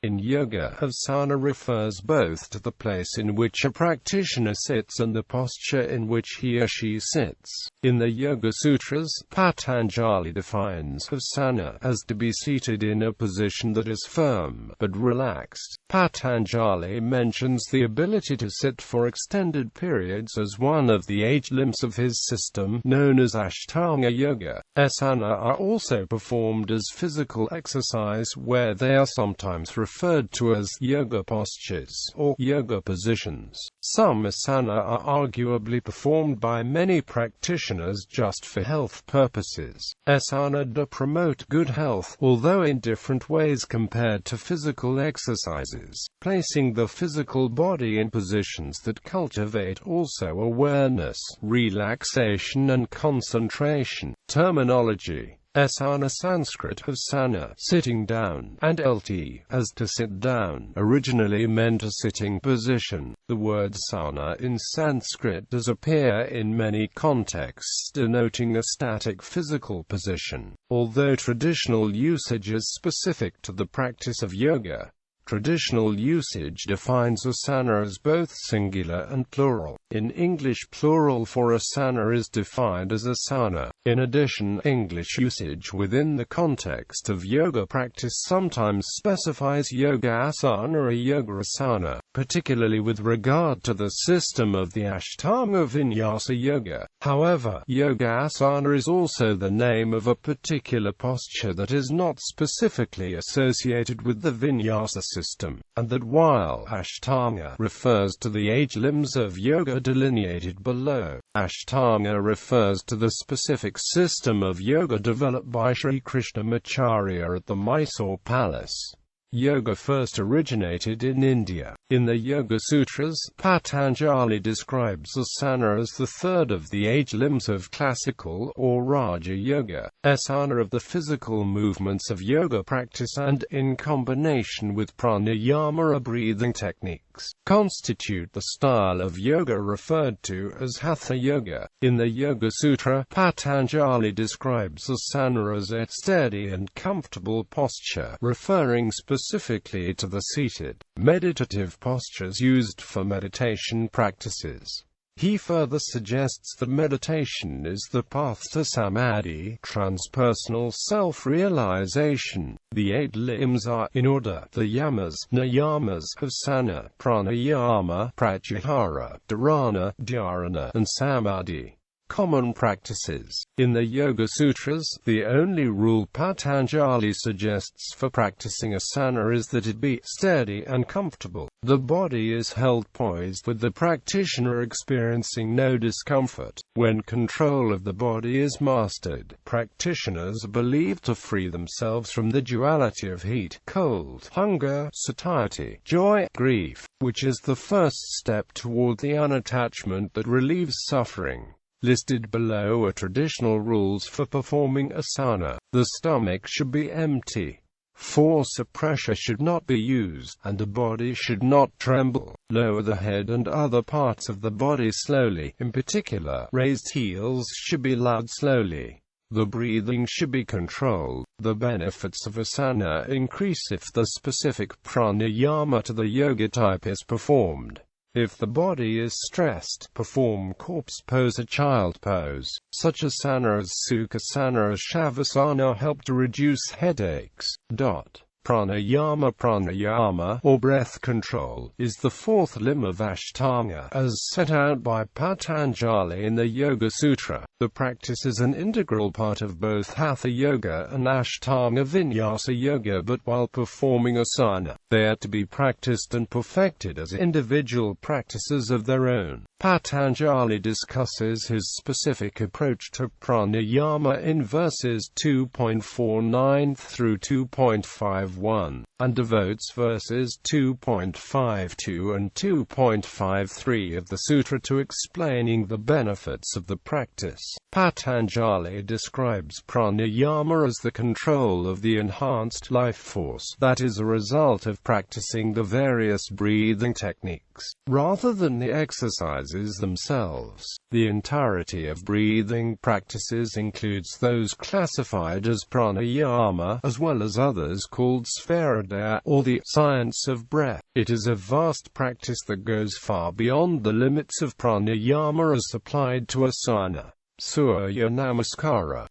In yoga, asana refers both to the place in which a practitioner sits and the posture in which he or she sits. In the Yoga Sutras, Patanjali defines asana as to be seated in a position that is firm but relaxed. Patanjali mentions the ability to sit for extended periods as one of the 8 limbs of his system, known as ashtanga yoga. Asana are also performed as physical exercise, where they are sometimes referred to as yoga postures or yoga positions. Some asana are arguably performed by many practitioners just for health purposes. Asana do promote good health, although in different ways compared to physical exercises, placing the physical body in positions that cultivate also awareness, relaxation and concentration. Terminology: asana Sanskrit asana, sitting down, and lt, as to sit down, originally meant a sitting position. The word sana in Sanskrit does appear in many contexts denoting a static physical position, although traditional usage is specific to the practice of yoga. Traditional usage defines asana as both singular and plural. In English, plural for asana is defined as asana. In addition, English usage within the context of yoga practice sometimes specifies yoga.Asana or yoga.Asana, particularly with regard to the system of the ashtanga vinyasa yoga. However, yoga.Asana is also the name of a particular posture that is not specifically associated with the vinyasa system, and that while ashtanga refers to the 8 limbs of yoga delineated below, ashtanga refers to the specific system of yoga developed by Sri Krishnamacharya at the Mysore Palace. Yoga first originated in India. In the Yoga Sutras, Patanjali describes asana as the third of the 8 limbs of classical or Raja Yoga. Asana of the physical movements of yoga practice and, in combination with pranayama or breathing techniques, constitute the style of yoga referred to as Hatha Yoga. In the Yoga Sutra, Patanjali describes asana as a steady and comfortable posture, referring specifically to the seated, meditative postures used for meditation practices. He further suggests that meditation is the path to samadhi, transpersonal self-realization. The 8 limbs are, in order, the yamas, niyamas, asana, pranayama, pratyahara, dharana, dhyana, and samadhi. Common practices. In the Yoga Sutras, the only rule Patanjali suggests for practicing asana is that it be steady and comfortable. The body is held poised with the practitioner experiencing no discomfort. When control of the body is mastered, practitioners are believed to free themselves from the duality of heat, cold, hunger, satiety, joy, grief, which is the first step toward the unattachment that relieves suffering. Listed below are traditional rules for performing asana. The stomach should be empty. Force or pressure should not be used, and the body should not tremble. Lower the head and other parts of the body slowly. In particular, raised heels should be allowed slowly. The breathing should be controlled. The benefits of asana increase if the specific pranayama to the yoga type is performed. If the body is stressed, perform corpse pose or child pose. Such asana as Sukhasana or Shavasana help to reduce headaches. Pranayama, or breath control, is the 4th limb of Ashtanga, as set out by Patanjali in the Yoga Sutra. The practice is an integral part of both Hatha Yoga and Ashtanga Vinyasa Yoga, but while performing asana, they are to be practiced and perfected as individual practices of their own. Patanjali discusses his specific approach to pranayama in verses 2.49 through 2.51, and devotes verses 2.52 and 2.53 of the sutra to explaining the benefits of the practice. Patanjali describes pranayama as the control of the enhanced life force that is a result of practicing the various breathing techniques, rather than the exercises themselves. The entirety of breathing practices includes those classified as pranayama, as well as others called called Spheridae, or the science of breath. It is a vast practice that goes far beyond the limits of pranayama as applied to asana. Surya Namaskara,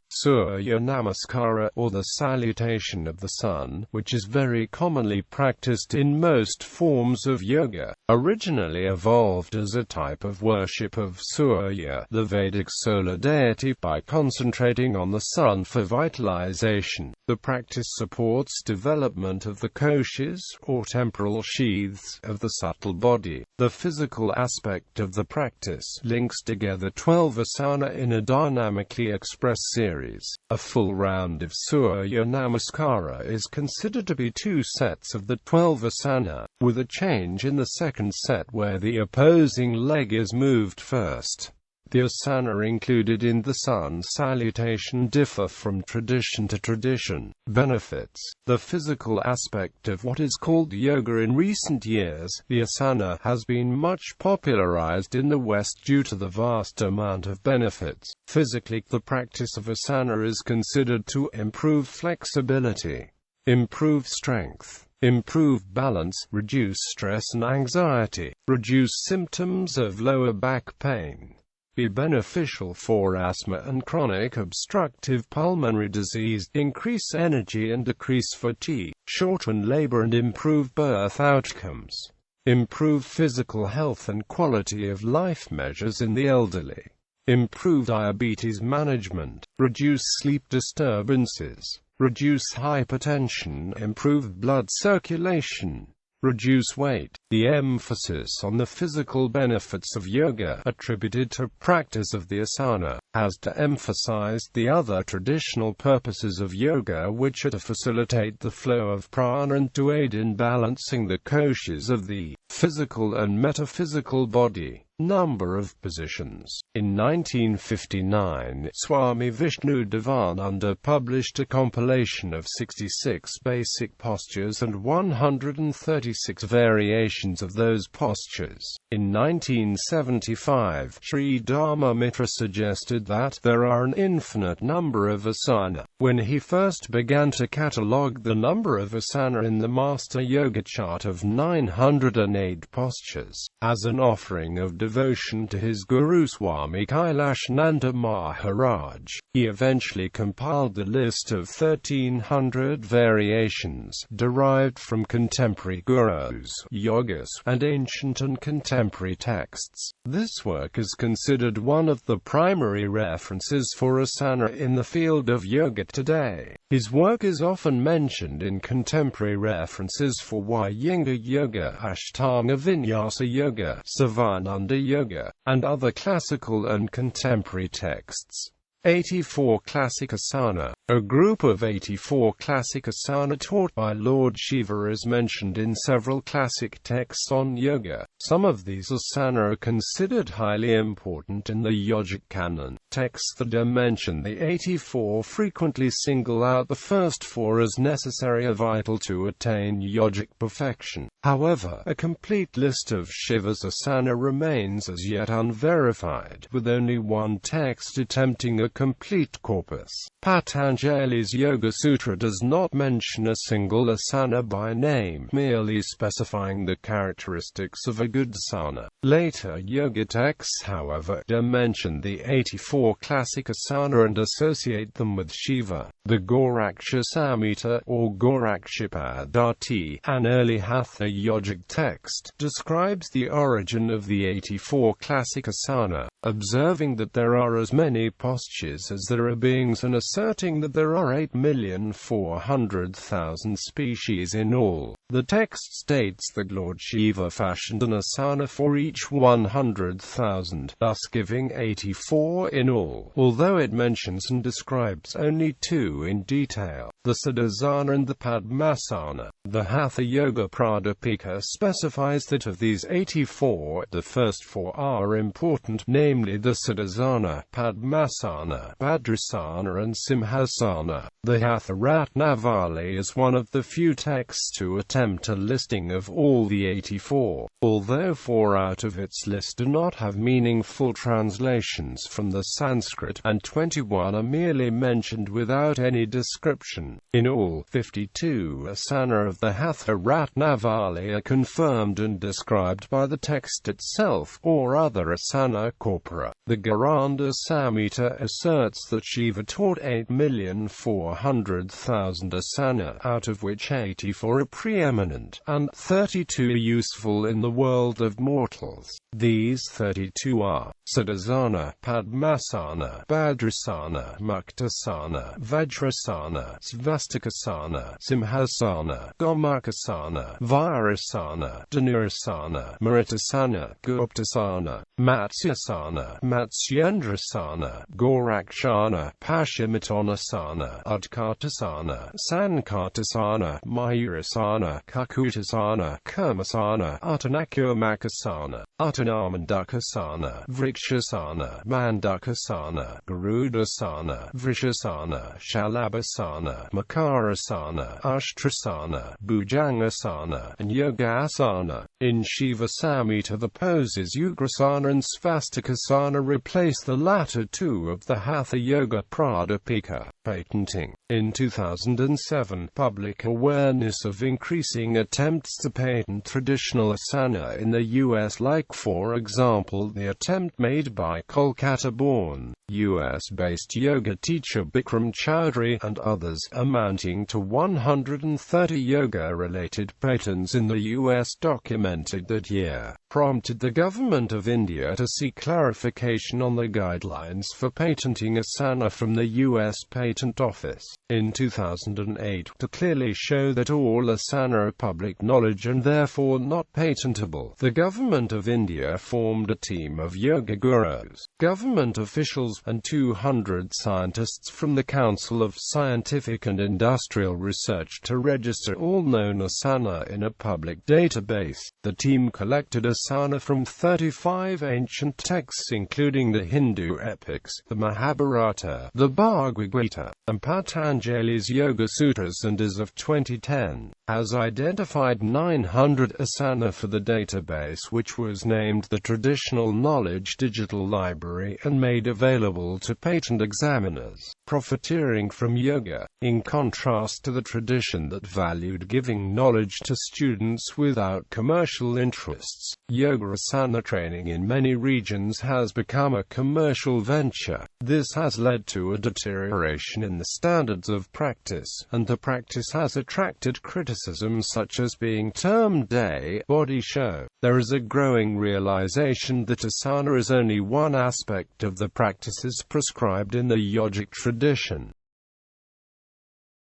or the salutation of the sun, which is very commonly practiced in most forms of yoga, originally evolved as a type of worship of Surya, the Vedic solar deity, by concentrating on the sun for vitalization. The practice supports development of the koshas, or temporal sheaths, of the subtle body. The physical aspect of the practice links together 12 asana in a dynamically expressed series. A full round of Surya Namaskara is considered to be 2 sets of the 12 asana, with a change in the second set where the opposing leg is moved first. The asana included in the sun salutation differ from tradition to tradition. Benefits: the physical aspect of what is called yoga. In recent years, the asana has been much popularized in the West due to the vast amount of benefits. Physically, the practice of asana is considered to improve flexibility, improve strength, improve balance, reduce stress and anxiety, reduce symptoms of lower back pain, be beneficial for asthma and chronic obstructive pulmonary disease, increase energy and decrease fatigue, shorten labor and improve birth outcomes, improve physical health and quality of life measures in the elderly, improve diabetes management, reduce sleep disturbances, reduce hypertension, improve blood circulation, reduce weight. The emphasis on the physical benefits of yoga attributed to practice of the asana has de-emphasized the other traditional purposes of yoga, which are to facilitate the flow of prana and to aid in balancing the koshas of the physical and metaphysical body. Number of positions. In 1959, Swami Vishnu Devananda published a compilation of 66 basic postures and 136 variations of those postures. In 1975, Sri Dharma Mitra suggested that there are an infinite number of asana. When he first began to catalogue the number of asana in the Master Yoga chart of 908 postures, as an offering of devotion to his guru Swami Kailashananda Maharaj, he eventually compiled the list of 1300 variations derived from contemporary gurus, yogas, and ancient and contemporary texts. This work is considered one of the primary references for asana in the field of yoga today. His work is often mentioned in contemporary references for Hygieia Yoga, Ashtanga Vinyasa Yoga, Savananda Yoga, and other classical and contemporary texts. 84 Classic Asana. A group of 84 classic asana taught by Lord Shiva is mentioned in several classic texts on yoga. Some of these asana are considered highly important in the yogic canon. Texts that mention the 84 frequently single out the first 4 as necessary or vital to attain yogic perfection. However, a complete list of Shiva's asana remains as yet unverified, with only one text attempting a complete corpus. Patanjali's Yoga Sutra does not mention a single asana by name, merely specifying the characteristics of a good asana. Later yoga texts, however, mention the 84 classic asana and associate them with Shiva. The Goraksha Samhita, or Gorakshipadati, an early Hatha yogic text, describes the origin of the 84 classic asana, observing that there are as many postures as there are beings and asserting that there are 8,400,000 species in all. The text states that Lord Shiva fashioned an asana for each 100,000, thus giving 84 in all, although it mentions and describes only 2 in detail, the Siddhasana and the Padmasana. The Hatha Yoga Pradipika specifies that of these 84, the first 4 are important, namely the Siddhasana, Padmasana, Bhadrasana and Simhasana. The Hatha Ratnavali is one of the few texts to attempt a listing of all the 84, although 4 out of its list do not have meaningful translations from the Sanskrit, and 21 are merely mentioned without any description. tradition. In all, 52 asana of the Hatha Ratnavali are confirmed and described by the text itself, or other asana corpora. The Garanda Samhita asserts that Shiva taught 8,400,000 asana, out of which 84 are preeminent, and 32 are useful in the world of mortals. These 32 are Siddhasana, Padmasana, Bhadrasana, Muktasana, Vajrasana, Svastikasana, Simhasana, Gomukhasana, Virasana, Dhanurasana, Maritasana, Guptasana, Matsyasana, Matsyendrasana, Gorakshana, Paschimottanasana, Udkartasana, Sankartasana, Mayurasana, Kakutasana, Kurmasana, Uttanakurmakasana, Uttanamandukasana, Vrikshasana, Mandukasana, Garudasana, Vrishasana, Shalabhasana, Makarasana, Ashtrasana, Bhujangasana, and Yoga-Asana. In Shiva Samhita the poses Ugrasana and Svastikasana replace the latter two of the Hatha Yoga Pradipika. Patenting. In 2007, public awareness of increasing attempts to patent traditional asana in the US, like for example the attempt made by Kolkata-born, US-based yoga teacher Bikram Choudhury and others, amounting to 130 yoga-related patents in the US documented that year, prompted the government of India to seek clarification on the guidelines for patenting asana from the US Patent Office. In 2008, to clearly show that all asana are public knowledge and therefore not patentable, the government of India formed a team of yoga gurus, government officials, and 200 scientists from the Council of Scientific and Industrial Research to register all known asana in a public database. The team collected asana from 35 ancient texts including the Hindu epics, the Mahabharata, the Bhagavad Gita, and Patanjali's Yoga Sutras, and as of 2010, has identified 900 asana for the database, which was named the Traditional Knowledge Digital Library and made available to patent examiners, profiteering from yoga. In contrast to the tradition that valued giving knowledge to students without commercial interests, yoga asana training in many regions has become a commercial venture. This has led to a deterioration in the standards of practice, and the practice has attracted criticism such as being termed a body show. There is a growing realization that asana is only one aspect of the practices prescribed in the yogic tradition.